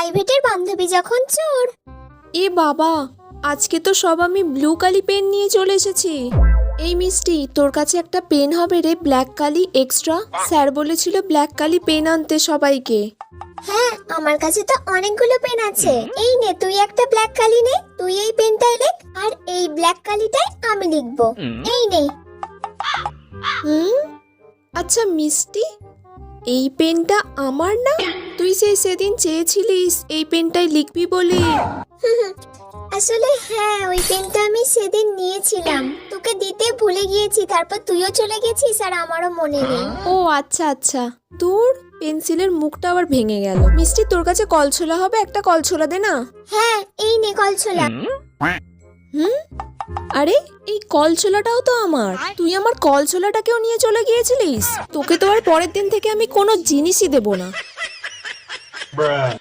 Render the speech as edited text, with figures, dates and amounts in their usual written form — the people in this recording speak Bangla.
প্রাইভেটের বান্ধবী যখন চোর। এ বাবা, আজকে তো সব আমি ব্লু কালি পেন নিয়ে চলে এসেছি। এই মিষ্টি, তোর কাছে একটা পেন হবে রে, ব্ল্যাক কালি এক্সট্রা। স্যার বলেছিল ব্ল্যাক কালি পেন আনতে সবাইকে। হ্যাঁ, আমার কাছে তো অনেকগুলো পেন আছে। এই নে, তুই একটা ব্ল্যাক কালি নে, তুই এই পেনটাই লেখ, আর এই ব্ল্যাক কালিটাই আমি লিখবো। এই নে। আচ্ছা মিষ্টি, এই পেনটা আমার না? তুই সেদিন চেয়েছিলিস এই পেনটাই লিখবি বলে। আসলে হ্যাঁ, ওই পেনটা আমি সেদিন নিয়েছিলাম, তোকে দিতে ভুলে গিয়েছি, তারপর তুইও চলে গেছিস আর আমারও মনে নেই। ও আচ্ছা আচ্ছা, তোর পেন্সিলের মুখটা আবার ভেঙে গেল। মিষ্টি, তোর কাছে কলছোলা হবে? একটা কলছোলা দে না। হ্যাঁ, এই নে কলছোলা। আরে, এই কলছোলাটাও তো আমার। তুই আমার কলছোলাটাকেও নিয়ে চলে গিয়েছিলিস। তোকে তো আর পরের দিন থেকে আমি কোনো জিনিসই দেব না।